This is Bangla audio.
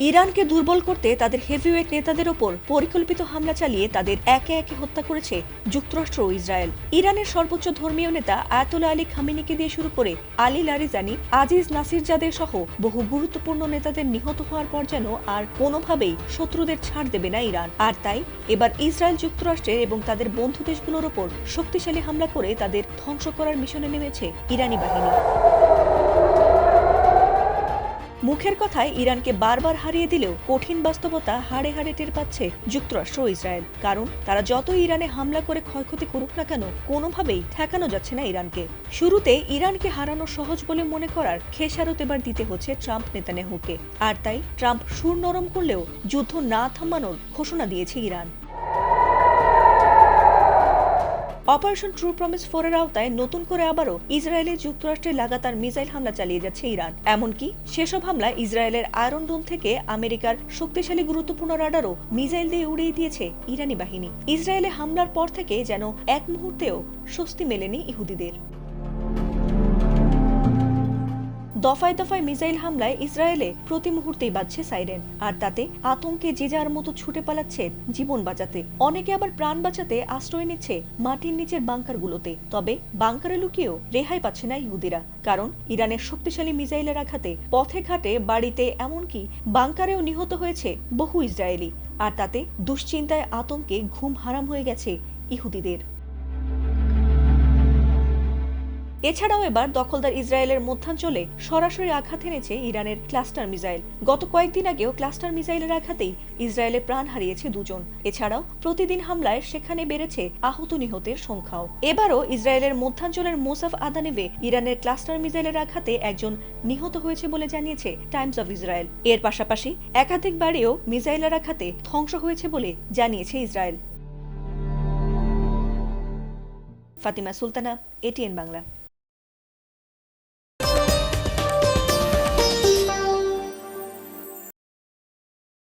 ইরানকে দুর্বল করতে তাদের হেভিওয়েট নেতাদের ওপর পরিকল্পিত হামলা চালিয়ে তাদের একে একে হত্যা করেছে যুক্তরাষ্ট্র ও ইসরায়েল। ইরানের সর্বোচ্চ ধর্মীয় নেতা আয়াতুল্লাহ আলী খামেনিকে দিয়ে শুরু করে আলী লারিজানি, আজিজ নাসিরজাদে সহ বহু গুরুত্বপূর্ণ নেতাদের নিহত হওয়ার পর যেন আর কোনোভাবেই শত্রুদের ছাড় দেবে না ইরান। আর তাই এবার ইসরায়েল যুক্তরাষ্ট্রের এবং তাদের বন্ধু দেশগুলোর ওপর শক্তিশালী হামলা করে তাদের ধ্বংস করার মিশনে নেমেছে ইরানি বাহিনী। মুখের কথায় ইরানকে বারবার হারিয়ে দিলেও কঠিন বাস্তবতা হাড়ে হাড়ে টের পাচ্ছে যুক্তরাষ্ট্র ও ইসরায়েল। কারণ তারা যত ইরানে হামলা করে ক্ষয়ক্ষতি করুক না কেন, কোনোভাবেই ঠেকানো যাচ্ছে না ইরানকে। শুরুতে ইরানকে হারানো সহজ বলে মনে করার খেসারত এবার দিতে হচ্ছে ট্রাম্প নেতানিয়াহুকে। আর তাই ট্রাম্প সুর নরম করলেও যুদ্ধ না থামানোর ঘোষণা দিয়েছে ইরান। অপারেশন ট্রু প্রমিস 4 এর আওতায় নতুন করে আবারও ইসরায়েলে যুক্তরাষ্ট্রে লাগাতার মিসাইল হামলা চালিয়ে যাচ্ছে ইরান। এমনকি সেসব হামলায় ইসরায়েলের আয়রন ডোম থেকে আমেরিকার শক্তিশালী গুরুত্বপূর্ণ রাডারও মিসাইল দিয়ে উড়িয়ে দিয়েছে ইরানি বাহিনী। ইসরায়েলে হামলার পর থেকে যেন এক মুহূর্তেও স্বস্তি মেলেনি ইহুদিদের। দফায় দফায় মিসাইল হামলায় ইসরায়েলে প্রতি মুহূর্তেই বাজছে সাইরেন, আর তাতে আতঙ্কে যে যার মতো ছুটে পালাচ্ছে জীবন বাঁচাতে। অনেকে আবার প্রাণ বাঁচাতে আশ্রয় নিচ্ছে মাটির নিচের বাংকারগুলোতে। তবে বাংকারে লুকিয়েও রেহাই পাচ্ছে না ইহুদিরা, কারণ ইরানের শক্তিশালী মিসাইলের আঘাতে পথে ঘাটে, বাড়িতে, এমনকি বাংকারেও নিহত হয়েছে বহু ইসরায়েলি। আর তাতে দুশ্চিন্তায় আতঙ্কে ঘুম হারাম হয়ে গেছে ইহুদিদের। এছাড়াও এবার দখলদার ইসরায়েলের মধ্যাঞ্চলে সরাসরি আঘাত এনেছে ইরানের ক্লাস্টার মিসাইল। গত কয়েকদিন আগেও ক্লাস্টার মিসাইলের আঘাতেই ইসরায়েলে প্রাণ হারিয়েছে দুজন। এছাড়াও প্রতিদিন হামলায় সেখানে বেড়েছে আহত নিহতের সংখ্যাও। এবারও ইসরায়েলের মধ্যাঞ্চলের মোসাফ আদানেভে ইরানের ক্লাস্টার মিসাইলের আঘাতে একজন নিহত হয়েছে বলে জানিয়েছে টাইমস অফ ইসরায়েল। এর পাশাপাশি একাধিক বাড়িও মিসাইলের আঘাতে ধ্বংস হয়েছে বলে জানিয়েছে ইসরায়েল। ফাতিমা সুলতানা, এটিএন বাংলা।